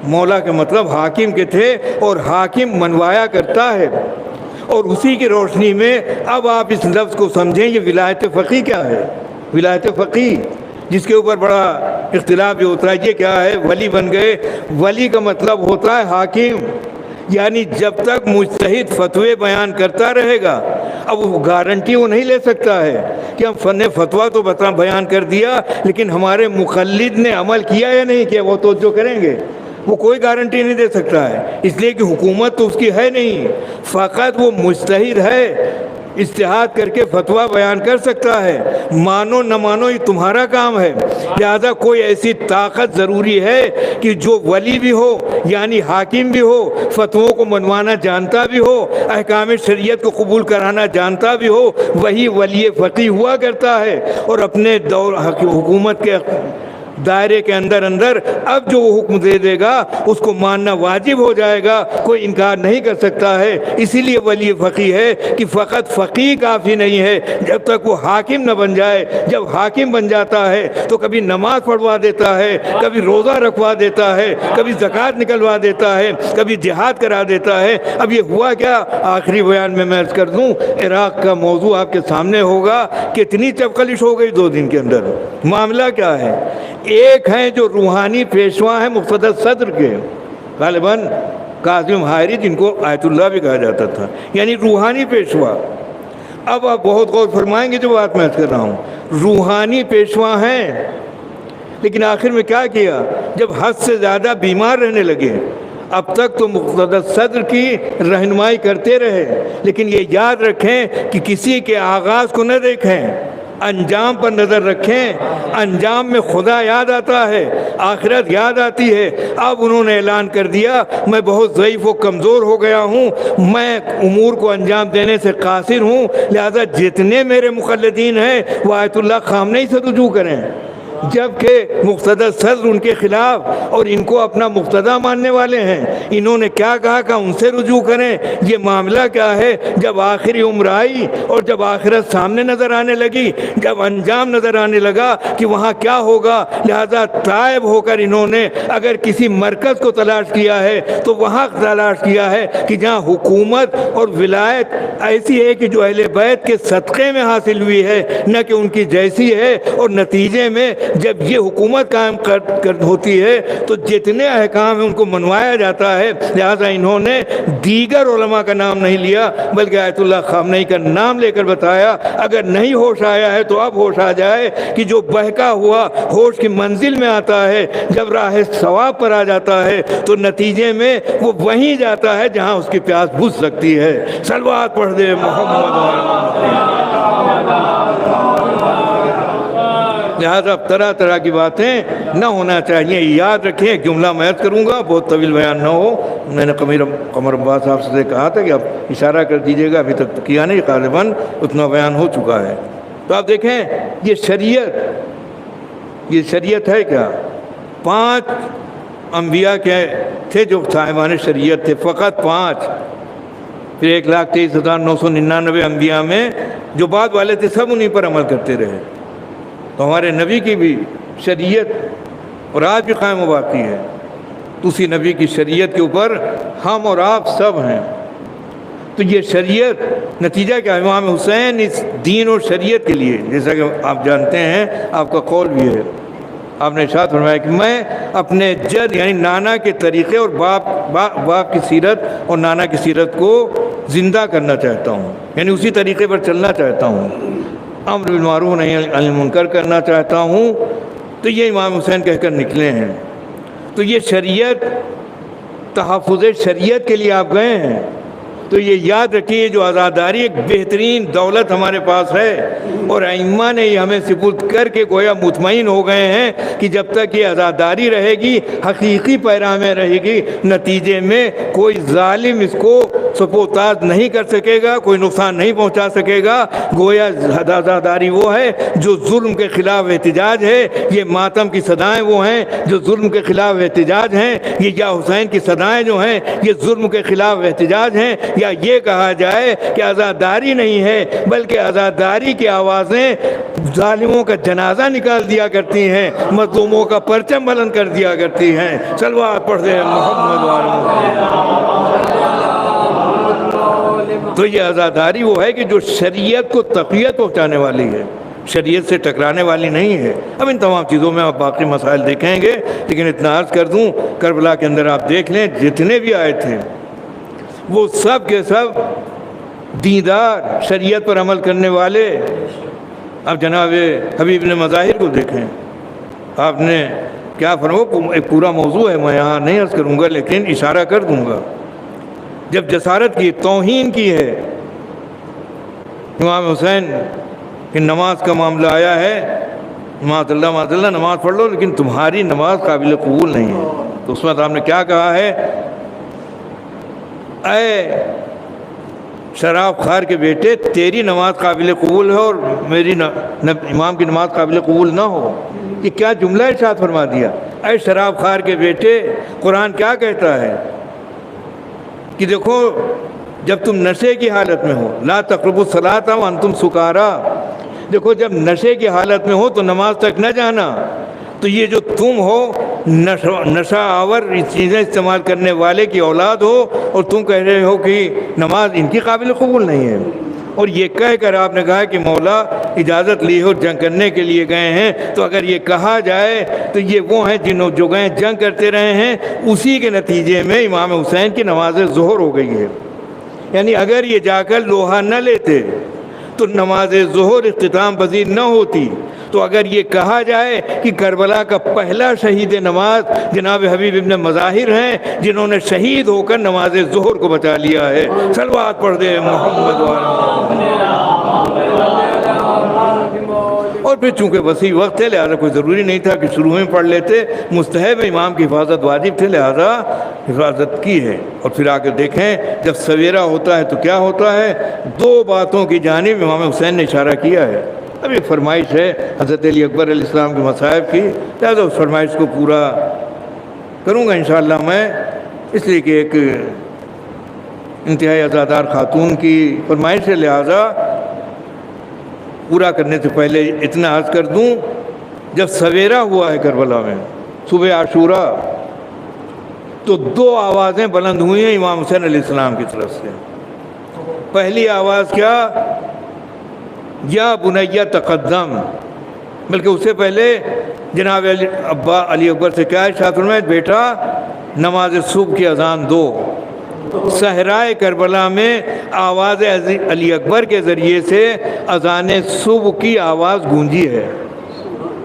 مولا کے مطلب حاکم کے تھے اور حاکم منوایا کرتا ہے، اور اسی کی روشنی میں اب آپ اس لفظ کو سمجھیں، یہ ولایت فقیہ کیا ہے؟ ولایت فقیہ جس کے اوپر بڑا اختلاف بھی ہوتا ہے، یہ کیا ہے؟ ولی بن گئے، ولی کا مطلب ہوتا ہے حاکم، یعنی جب تک مجتہد فتوے بیان کرتا رہے گا، اب وہ گارنٹی وہ نہیں لے سکتا ہے کہ ہم فن فتویٰ تو بیان کر دیا، لیکن ہمارے مقلد نے عمل کیا یا نہیں کیا، وہ توجہ کریں گے، وہ کوئی گارنٹی نہیں دے سکتا ہے، اس لیے کہ حکومت تو اس کی ہے نہیں، فقط وہ مجتہد ہے، اجتہاد کر کے فتویٰ بیان کر سکتا ہے، مانو نہ مانو یہ تمہارا کام ہے۔ لہذا کوئی ایسی طاقت ضروری ہے کہ جو ولی بھی ہو، یعنی حاکم بھی ہو، فتووں کو منوانا جانتا بھی ہو، احکام شریعت کو قبول کرانا جانتا بھی ہو، وہی ولی فقیہ ہوا کرتا ہے، اور اپنے دور حکومت کے دائرے کے اندر اب جو وہ حکم دے دے گا اس کو ماننا واجب ہو جائے گا، کوئی انکار نہیں کر سکتا ہے۔ اسی لیے ولی فقیہ ہے کہ فقط فقیہ کافی نہیں ہے جب تک وہ حاکم نہ بن جائے۔ جب حاکم بن جاتا ہے تو کبھی نماز پڑھوا دیتا ہے، کبھی روزہ رکھوا دیتا ہے، کبھی زکوٰۃ نکلوا دیتا ہے، کبھی جہاد کرا دیتا ہے۔ اب یہ ہوا کیا؟ آخری بیان میں عرض کر دوں، عراق کا موضوع آپ کے سامنے ہوگا، کتنی چپکلش ہو گئی 2 دن کے اندر۔ معاملہ کیا ہے؟ ایک ہیں جو روحانی پیشوا ہیں مقتدر صدر کے، غالباً کاظم حائری، جن کو آیت اللہ بھی کہا جاتا تھا، یعنی روحانی پیشوا۔ اب آپ بہت غور فرمائیں گے جو بات میں کر رہا ہوں، روحانی پیشوا ہیں، لیکن آخر میں کیا کیا؟ جب حد سے زیادہ بیمار رہنے لگے، اب تک تو مقتدر صدر کی رہنمائی کرتے رہے، لیکن یہ یاد رکھیں کہ کسی کے آغاز کو نہ دیکھیں، انجام پر نظر رکھیں۔ انجام میں خدا یاد آتا ہے، آخرت یاد آتی ہے۔ اب انہوں نے اعلان کر دیا، میں بہت ضعیف و کمزور ہو گیا ہوں، میں امور کو انجام دینے سے قاصر ہوں، لہذا جتنے میرے مقلدین ہیں وہ آیت اللہ خامنئی سے رجوع کریں۔ جبکہ مقتدر صدر ان کے خلاف اور ان کو اپنا مقتدیٰ ماننے والے ہیں، انہوں نے کیا کہا کہ ان سے رجوع کریں۔ یہ معاملہ کیا ہے؟ جب آخری عمر آئی اور جب آخرت سامنے نظر آنے لگی، جب انجام نظر آنے لگا کہ وہاں کیا ہوگا، لہذا تائب ہو کر انہوں نے اگر کسی مرکز کو تلاش کیا ہے تو وہاں تلاش کیا ہے کہ جہاں حکومت اور ولایت ایسی ہے کہ جو اہل بیت کے صدقے میں حاصل ہوئی ہے، نہ کہ ان کی جیسی ہے، اور نتیجے میں جب یہ حکومت قائم ہوتی ہے تو جتنے احکام ہیں ان کو منوایا جاتا ہے۔ لہذا انہوں نے دیگر علماء کا نام نہیں لیا بلکہ آیت اللہ خامنئی کا نام لے کر بتایا، اگر نہیں ہوش آیا ہے تو اب ہوش آ جائے کہ جو بہکا ہوا ہوش کی منزل میں آتا ہے، جب راہ ثواب پر آ جاتا ہے تو نتیجے میں وہ وہیں جاتا ہے جہاں اس کی پیاس بجھ سکتی ہے۔ صلوات پڑھ دے محمد۔ لہذا طرح طرح کی باتیں نہ ہونا چاہیے، یاد رکھیں۔ جملہ میں عرض کروں گا، بہت طویل بیان نہ ہو۔ میں نے قمر عباس صاحب سے کہا تھا کہ آپ اشارہ کر دیجیے گا، ابھی تک تو کیا نہیں، غالباً اتنا بیان ہو چکا ہے۔ تو آپ دیکھیں یہ شریعت ہے کیا؟ 5 انبیاء کے تھے جو صاحبان شریعت تھے، فقط 5۔ پھر 1,23,999 انبیاء میں جو بعد والے تھے سب انہیں پر عمل کرتے رہے۔ تو ہمارے نبی کی بھی شریعت اور آج بھی قائم و باقی ہے، تو اسی نبی کی شریعت کے اوپر ہم اور آپ سب ہیں۔ تو یہ شریعت نتیجہ کیا ہے؟ امام حسین اس دین اور شریعت کے لیے، جیسا کہ آپ جانتے ہیں، آپ کا قول بھی ہے، آپ نے ارشاد فرمایا کہ میں اپنے جد یعنی نانا کے طریقے اور باپ کی سیرت اور نانا کی سیرت کو زندہ کرنا چاہتا ہوں، یعنی اسی طریقے پر چلنا چاہتا ہوں، امر بالمعروف نہی عن المنکر کرنا چاہتا ہوں، تو یہ امام حسین کہہ کر نکلے ہیں۔ تو یہ شریعت، تحفظ شریعت کے لیے آپ گئے ہیں، تو یہ یاد رکھیے جو عزاداری ایک بہترین دولت ہمارے پاس ہے، اور ائمہ نے یہ ہمیں سپرد کر کے گویا مطمئن ہو گئے ہیں کہ جب تک یہ عزاداری رہے گی، حقیقی پیرام میں رہے گی، نتیجے میں کوئی ظالم اس کو سپوتاز نہیں کر سکے گا، کوئی نقصان نہیں پہنچا سکے گا۔ گویا عزاداری وہ ہے جو ظلم کے خلاف احتجاج ہے، یہ ماتم کی صدائیں وہ ہیں جو ظلم کے خلاف احتجاج ہیں، یہ یا حسین کی صدائیں جو ہیں یہ ظلم کے خلاف احتجاج ہیں، یا یہ کہا جائے کہ عزاداری نہیں ہے بلکہ عزاداری کی آوازیں ظالموں کا جنازہ نکال دیا کرتی ہیں، مظلوموں کا پرچم بلند کر دیا کرتی ہیں۔ صلوات پڑھ دیں محمد تو یہ عزاداری وہ ہے کہ جو شریعت کو تقویت پہنچانے والی ہے، شریعت سے ٹکرانے والی نہیں ہے۔ اب ان تمام چیزوں میں آپ باقی مسائل دیکھیں گے، لیکن اتنا عرض کر دوں، کربلا کے اندر آپ دیکھ لیں جتنے بھی آئے تھے وہ سب کے سب دیندار، شریعت پر عمل کرنے والے۔ اب جناب حبیب نے مظاہر کو دیکھیں، آپ نے کیا فرمایا، ایک پورا موضوع ہے، میں یہاں نہیں عرض کروں گا لیکن اشارہ کر دوں گا۔ جب جسارت کی، توہین کی ہے امام حسین کہ نماز کا معاملہ آیا ہے، معاذ اللہ نماز پڑھ لو لیکن تمہاری نماز قابل قبول نہیں ہے، تو اس وقت آپ نے کیا کہا ہے، اے شراب خار کے بیٹے، تیری نماز قابل قبول ہے اور میری امام کی نماز قابل قبول نہ ہو۔ یہ کیا جملہ ارشاد فرما دیا، اے شراب خار کے بیٹے۔ قرآن کیا کہتا ہے کہ دیکھو جب تم نشے کی حالت میں ہو، لا تقربوا الصلاۃ وانتم سکارا، دیکھو جب نشے کی حالت میں ہو تو نماز تک نہ جانا۔ تو یہ جو تم ہو نشہ آور چیزیں استعمال کرنے والے کی اولاد ہو، اور تم کہہ رہے ہو کہ نماز ان کی قابل قبول نہیں ہے، اور یہ کہہ کر آپ نے کہا کہ مولا اجازت لی ہو جنگ کرنے کے لیے گئے ہیں۔ تو اگر یہ کہا جائے تو یہ وہ ہیں جنہوں جو گئے جنگ کرتے رہے ہیں، اسی کے نتیجے میں امام حسین کی نماز ظہر ہو گئی ہے۔ یعنی اگر یہ جا کر لوہا نہ لیتے تو نماز ظہر اختتام پذیر نہ ہوتی۔ تو اگر یہ کہا جائے کہ کربلا کا پہلا شہید نماز جناب حبیب ابن مظاہر ہیں، جنہوں نے شہید ہو کر نماز ظہر کو بچا لیا ہے، صلوات پڑھ دے محمد اور پھر چونکہ وسیع وقت تھے لہذا کوئی ضروری نہیں تھا کہ شروع میں پڑھ لیتے، مستحب امام کی حفاظت واجب تھے لہذا حفاظت کی ہے۔ اور پھر آگے دیکھیں جب سویرا ہوتا ہے تو کیا ہوتا ہے، دو باتوں کی جانب امام حسین نے اشارہ کیا ہے۔ اب ایک فرمائش ہے حضرت علی اکبر علیہ السلام کے مصائب کی، لہذا اس فرمائش کو پورا کروں گا انشاءاللہ میں، اس لیے کہ ایک انتہائی عزادار خاتون کی فرمائش ہے، لہذا پورا کرنے سے پہلے اتنا عرض کر دوں، جب سویرا ہوا ہے کربلا میں صبح عاشورہ، تو دو آوازیں بلند ہوئی ہیں امام حسین علیہ السلام کی طرف سے۔ پہلی آواز کیا، یا بنیہ تقدم، بلکہ اس سے پہلے جناب ابا علی اکبر سے کیا ارشاد فرمایا، بیٹا نماز صبح کی اذان دو۔ صحرائے کربلا میں آواز علی اکبر کے ذریعے سے اذان صبح کی آواز گونجی ہے۔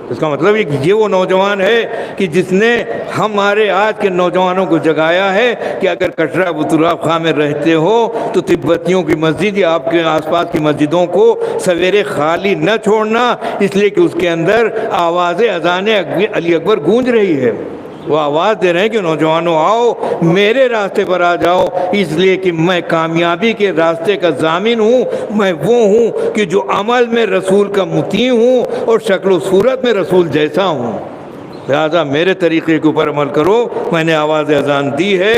اس کا مطلب یہ وہ نوجوان ہے کہ جس نے ہمارے آج کے نوجوانوں کو جگایا ہے کہ اگر کٹرا بطراف خاں میں رہتے ہو تو تبتیوں کی مسجد یا آپ کے آس پاس کی مسجدوں کو سویرے خالی نہ چھوڑنا، اس لیے کہ اس کے اندر آواز اذان علی اکبر گونج رہی ہے۔ وہ آواز دے رہے ہیں کہ نوجوانوں آؤ میرے راستے پر آ جاؤ، اس لیے کہ میں کامیابی کے راستے کا ضامن ہوں، میں وہ ہوں کہ جو عمل میں رسول کا مطیع ہوں اور شکل و صورت میں رسول جیسا ہوں، لہذا میرے طریقے کے اوپر عمل کرو۔ میں نے آواز اذان دی ہے،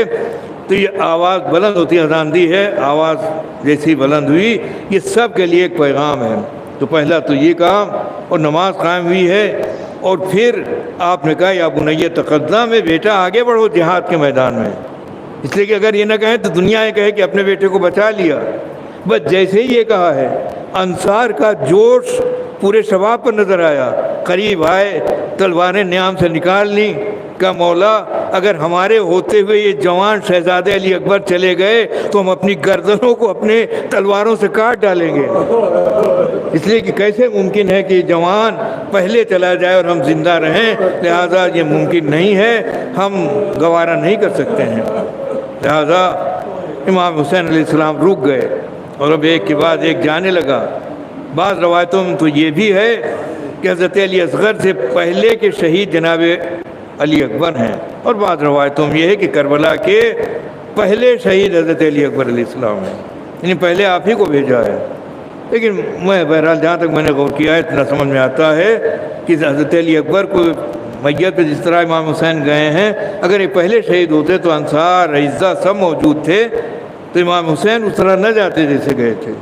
تو یہ آواز بلند ہوتی اذان دی ہے، آواز جیسی بلند ہوئی، یہ سب کے لیے ایک پیغام ہے۔ تو پہلا تو یہ کام، اور نماز قائم ہوئی ہے، اور پھر آپ نے کہا یا بنیہ تقدم میں، بیٹا آگے بڑھو جہاد کے میدان میں، اس لیے کہ اگر یہ نہ کہیں تو دنیا یہ کہے کہ اپنے بیٹے کو بچا لیا۔ بس جیسے ہی یہ کہا ہے، انصار کا جوش پورے شباب پر نظر آیا، قریب آئے، تلواریں نیام سے نکال لیں، کہ مولا اگر ہمارے ہوتے ہوئے یہ جوان شہزادے علی اکبر چلے گئے تو ہم اپنی گردنوں کو اپنے تلواروں سے کاٹ ڈالیں گے۔ اس لیے کہ کیسے ممکن ہے کہ جوان پہلے چلا جائے اور ہم زندہ رہیں، لہذا یہ ممکن نہیں ہے، ہم گوارہ نہیں کر سکتے ہیں۔ لہذا امام حسین علیہ السلام رک گئے اور اب ایک کے بعد ایک جانے لگا۔ بعض روایتوں میں تو یہ بھی ہے کہ حضرت علی اصغر سے پہلے کے شہید جناب علی اکبر ہیں، اور بعض روایتوں میں یہ ہے کہ کربلا کے پہلے شہید حضرت علی اکبر علیہ السلام ہیں، یعنی پہلے آپ ہی کو بھیجا ہے۔ لیکن میں بہرحال جہاں تک میں نے غور کیا ہے اتنا سمجھ میں آتا ہے کہ حضرت علی اکبر کو میت پہ جس طرح امام حسین گئے ہیں، اگر یہ پہلے شہید ہوتے تو انصار اعزا سب موجود تھے تو امام حسین اس طرح نہ جاتے جیسے گئے تھے۔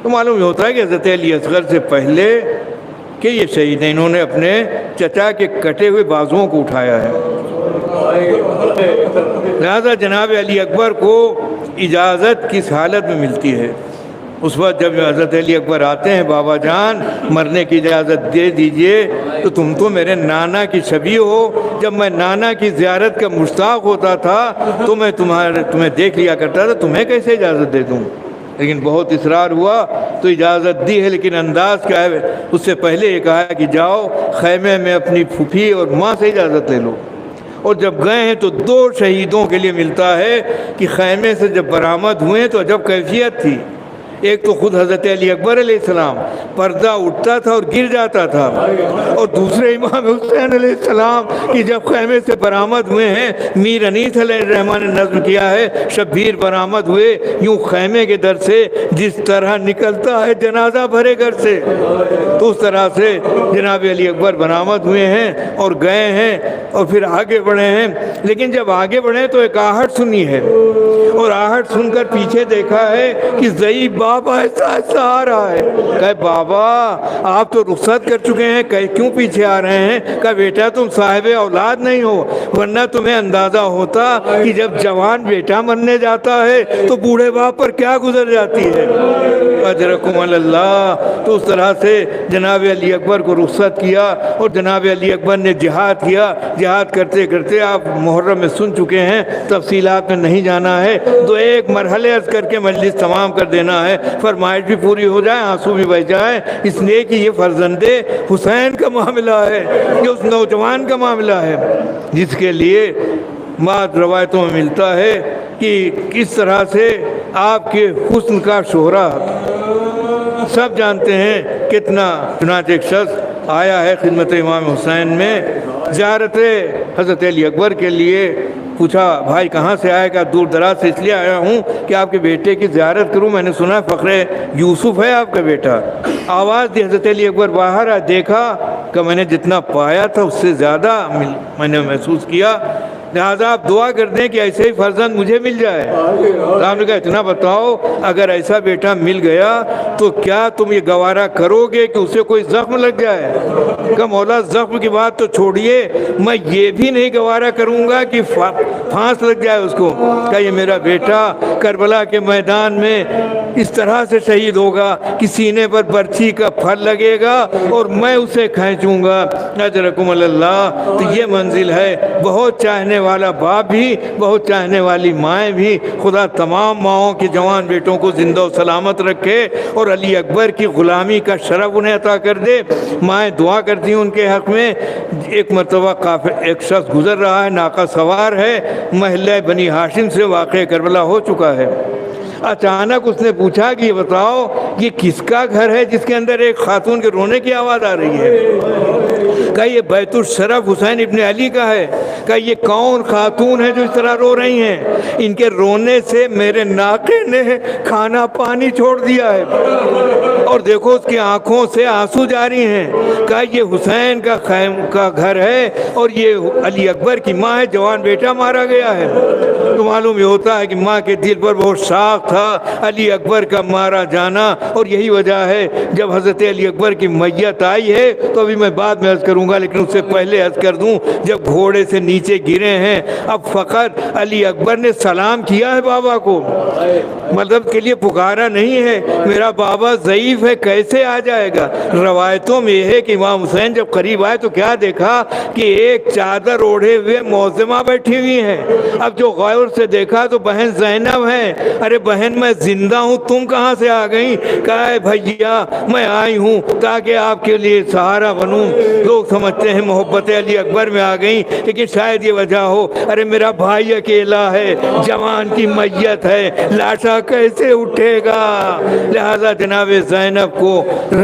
تو معلوم یہ ہوتا ہے کہ حضرت علی اصغر سے پہلے کہ یہ شہید ہیں، انہوں نے اپنے چچا کے کٹے ہوئے بازوؤں کو اٹھایا ہے۔ لہذا جناب علی اکبر کو اجازت کس حالت میں ملتی ہے؟ اس وقت جب حضرت علی اکبر آتے ہیں، بابا جان مرنے کی اجازت دے دیجئے، تو تم تو میرے نانا کی شبیہ ہو، جب میں نانا کی زیارت کا مشتاق ہوتا تھا تو میں تمہیں دیکھ لیا کرتا تھا، تمہیں کیسے اجازت دے دوں؟ لیکن بہت اصرار ہوا تو اجازت دی ہے، لیکن انداز کیا ہے؟ اس سے پہلے یہ کہا کہ جاؤ خیمے میں اپنی پھوپھی اور ماں سے اجازت لے لو۔ اور جب گئے ہیں تو دو شہیدوں کے لیے ملتا ہے کہ خیمے سے جب برآمد ہوئے تو عجب کیفیت تھی۔ ایک تو خود حضرت علی اکبر علیہ السلام، پردہ اٹھتا تھا اور گر جاتا تھا، اور دوسرے امام حسین علیہ السلام کی جب خیمے سے برآمد ہوئے ہیں، میر انیس علیہ الرحمن نے نظم کیا ہے، شبیر برآمد ہوئے یوں خیمے کے در سے جس طرح نکلتا ہے جنازہ بھرے گھر سے، تو اس طرح سے جناب علی اکبر برآمد ہوئے ہیں اور گئے ہیں اور پھر آگے بڑھے ہیں۔ لیکن جب آگے بڑھے تو ایک آہٹ سنی ہے، اور آہٹ سن کر پیچھے دیکھا ہے کہ ضعیف بابا ایسا آ رہا ہے۔ کہے بابا آپ تو رخصت کر چکے ہیں، کیوں پیچھے آ رہے ہیں؟ کہا بیٹا تم صاحب اولاد نہیں ہو، ورنہ تمہیں اندازہ ہوتا کہ جب جوان بیٹا مرنے جاتا ہے تو بوڑھے باپ پر کیا گزر جاتی ہے۔ اجرکم اللہ۔ تو اس طرح سے جناب علی اکبر کو رخصت کیا اور جناب علی اکبر نے جہاد کیا۔ جہاد کرتے کرتے آپ محرم میں سن چکے ہیں، تفصیلات میں نہیں جانا ہے، تو ایک مرحلے عرض کر کے مجلس تمام کر دینا ہے، فرمائش بھی پوری ہو جائے، آنسو بھی بہ جائے، اس لیے کہ یہ فرزند حسین کا معاملہ ہے، یہ اس نوجوان کا معاملہ ہے جس کے لیے بعض روایتوں میں ملتا ہے کہ کس طرح سے آپ کے حسن کا شہرہ سب جانتے ہیں کتنا۔ چنانچہ ایک شخص آیا ہے خدمت امام حسین میں زیارت حضرت علی اکبر کے لیے، پوچھا بھائی کہاں سے آئے گا؟ دور دراز سے اس لیے آیا ہوں کہ آپ کے بیٹے کی زیارت کروں، میں نے سنا فخر یوسف ہے آپ کا بیٹا۔ آواز دی، حضرت علی اکبر باہر آ، دیکھا کہ میں نے جتنا پایا تھا اس سے زیادہ میں نے محسوس کیا، لہٰذا آپ دعا کر دیں کہ ایسے ہی فرزند مجھے مل جائے۔ آپ نے کہا اتنا بتاؤ، اگر ایسا بیٹا مل گیا تو کیا تم یہ گوارہ کرو گے کہ اسے کوئی زخم لگ جائے؟ کہ مولا زخم کی بات تو چھوڑیے، میں یہ بھی نہیں گوارہ کروں گا کہ پھانس لگ جائے اس کو۔ کہ یہ میرا بیٹا کربلا کے میدان میں اس طرح سے شہید ہوگا کہ سینے پر برچھی کا پھل لگے گا اور میں اسے کھینچوں گا۔ اجرکم اللہ۔ تو یہ منزل ہے۔ بہت چاہنے والا باپ بھی، بہت چاہنے والی مائیں بھی، خدا تمام ماؤں کے جوان بیٹوں کو زندہ و سلامت رکھے اور علی اکبر کی غلامی کا شرف انہیں عطا کر دے۔ مائیں دعا کرتی ہیں ان کے حق میں۔ ایک مرتبہ ایک شخص گزر رہا ہے، ناقہ سوار ہے، محلہ بنی ہاشم سے واقع کربلا ہو چکا ہے۔ اچانک اس نے پوچھا کہ یہ بتاؤ یہ کس کا گھر ہے جس کے اندر ایک خاتون کے رونے کی آواز آ رہی ہے؟ کہا یہ بیت الشرف حسین ابن علی کا ہے۔ کہا یہ کون خاتون ہے جو اس طرح رو رہی ہیں؟ ان کے رونے سے میرے ناقے نے کھانا پانی چھوڑ دیا ہے اور دیکھو اس کی آنکھوں سے آنسو جاری ہیں۔ کہا یہ حسین کا گھر ہے اور یہ علی اکبر کی ماں ہے، جوان بیٹا مارا گیا ہے۔ تو معلوم یہ ہوتا ہے کہ ماں کے دل پر بہت شاق تھا علی اکبر کا مارا جانا، اور یہی وجہ ہے جب حضرت علی اکبر کی میت آئی ہے تو ابھی میں بعد میں عرض کروں گا، لیکن اس سے پہلے عرض کر دوں جب گھوڑے سے نیچے گرے ہیں اب فقط علی اکبر نے سلام کیا ہے بابا کو، مدد کے لیے پکارا نہیں ہے، میرا بابا ضعیف ہے، کیسے آ جائے گا؟ روایتوں میں یہ ہے کہ امام حسین جب قریب آئے تو کیا دیکھا کہ ایک چادر اوڑھے ہوئے معظمہ بیٹھی ہوئی ہے۔ اب جو غور سے دیکھا تو بہن زینب ہے۔ ارے بہن میں زندہ ہوں، تم کہاں سے آ گئی؟ کہا ہے بھیا میں آئی ہوں تاکہ آپ کے لیے سہارا بنوں۔ لوگ سمجھتے ہیں محبت علی اکبر میں آ گئی، لیکن شاید یہ وجہ ہو، ارے میرا بھائی اکیلا ہے، جوان کی میت ہے، لاشا کیسے اٹھے گا؟ لہذا جناب زینب کو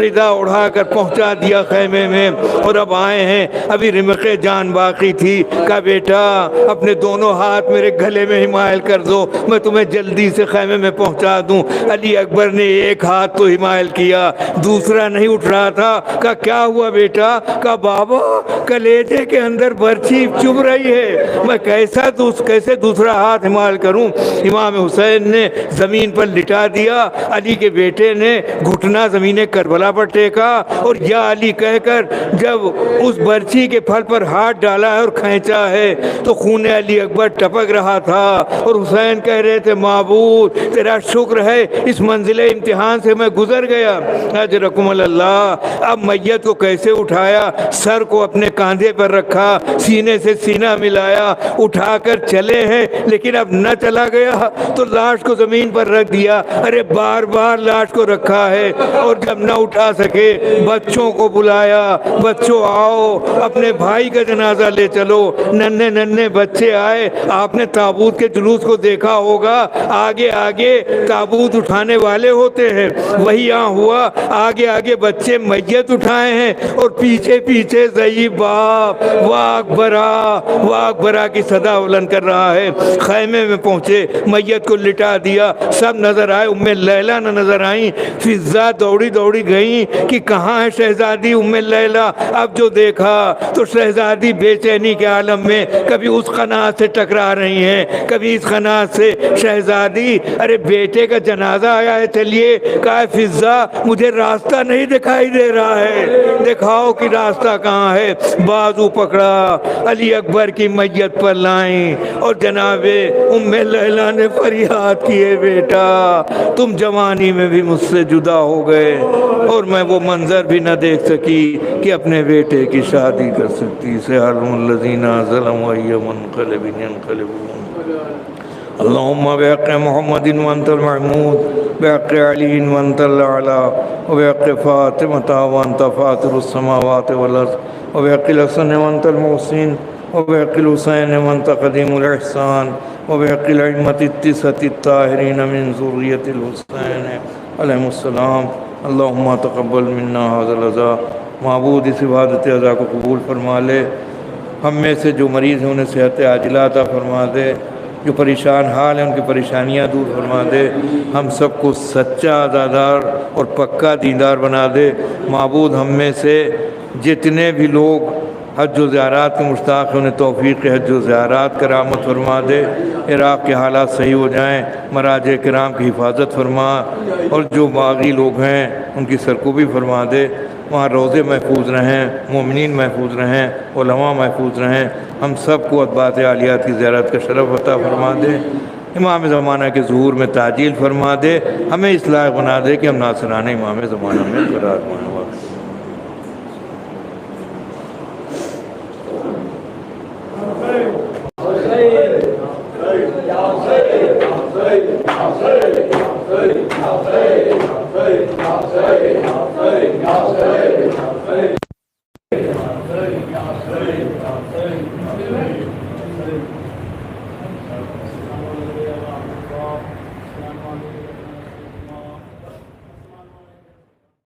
رضا اڑا کر پہنچا دیا خیمے میں، اور اب آئے ہیں، ابھی رمق جان باقی تھی۔ کہا بیٹا اپنے دونوں ہاتھ میرے گلے میں حمایل کر دو، میں تمہیں جلدی سے خیمے میں پہنچا دوں۔ علی اکبر نے ایک ہاتھ تو حمایل کیا، دوسرا نہیں اٹھ رہا تھا۔ کہا کیا ہوا بیٹا؟ کہا بابا کلیجے کے اندر برچھی چبھ رہی ہے، میں کیسے دوسرا ہاتھ حمایل کروں؟ امام حسین نے زمین پر لٹا دیا، علی کے بیٹے نے گھٹنا زمین کربلا پر ٹیکا، اور یا علی کہہ کر جب اس برچھی کے پھل پر ہاتھ ڈالا ہے اور کھینچا ہے تو خون علی اکبر ٹپک رہا تھا، اور حسین کہہ رہے تھے معبود تیرا شکر ہے اس منزل امتحان سے میں گزر گیا، اجرکم اللہ۔ اب میت کو کیسے اٹھایا؟ سر کو اپنے کاندھے پر رکھا، سینے سے سینہ ملایا، اٹھا کر چلے ہیں، لیکن اب نہ چلا گیا تو لاش کو زمین پر رکھ دیا۔ ارے بار بار لاش کو رکھا ہے، اور جب نہ اٹھا سکے بچوں کو بلایا، بچوں آؤ اپنے بھائی کا جنازہ لے چلو۔ ننھے ننھے بچے آئے، آپ نے تابوت کے جلوس کو دیکھا ہوگا، آگے آگے تابوت اٹھانے والے ہوتے ہیں، وہی یہاں ہوا، آگے آگے بچے میت اٹھائے ہیں، اور پیچھے پیچھے ضعیف باپ واہ اکبرا کی صدا بلند کر رہا ہے۔ خیمے میں پہنچے، میت کو لٹا دیا، سب نظر آئے، ام لیلہ نہ نظر آئیں۔ فضا دوڑی دوڑی گئیں کہ کہاں ہے شہزادی ام لیلہ؟ اب جو دیکھا تو شہزادی بے چینی کے عالم میں، کبھی اس قناعت سے ٹکرا رہی ہیں، کبھی اس قناعت سے۔ شہزادی ارے بیٹے کا جنازہ آیا ہے، چلیے۔ کہا فضا مجھے راستہ نہیں دکھائی دے رہا ہے، دکھاؤ کہ راستہ کہاں ہے۔ بازو پکڑا، علی اکبر کی میت پر لائیں، اور جناب ام لیلہ نے فریاد کیے بیٹا تم جوانی میں بھی مجھ سے جدا ہو گئے، اور میں وہ منظر بھی نہ دیکھ سکی کہ اپنے بیٹے کی شادی کر سکتی۔ سیحرم الذین ظلموا ای منقلب ینقلبون۔ اللہم بحق محمد وانت المحمود، بحق علی وانت الاعلی، وبحق فاطمہ وانت فاطر السماوات والارض، وبحق الحسن وانت المحسن، وبحق الحسین وانت قدیم الاحسان، وبحق الائمة التسعة الطاہرین من ذریۃ الحسین علیہ السلام۔ اللہم تقبل منا ھذا العزاء۔ معبود اس عبادت عزا کو قبول فرما لے، ہم میں سے جو مریض ہیں انہیں صحت عاجلہ عطا فرما دے، جو پریشان حال ہیں ان کی پریشانیاں دور فرما دے، ہم سب کو سچا عزادار اور پکا دیندار بنا دے۔ معبود ہم میں سے جتنے بھی لوگ حج و زیارات کے مشتاق ہیں انہیں توفیق حج و زیارات کرامت فرما دے، عراق کے حالات صحیح ہو جائیں، مراجع کرام کی حفاظت فرما، اور جو باغی لوگ ہیں ان کی سرکوبی فرما دے، وہاں روزے محفوظ رہیں، مومنین محفوظ رہیں، علماء محفوظ رہیں، ہم سب کو اتباعت عالیات کی زیارت کا شرف عطا فرما دے، امام زمانہ کے ظہور میں تعجیل فرما دے، ہمیں اصلاح بنا دے کہ ہم ناصران امام زمانہ میں قرار پائیں۔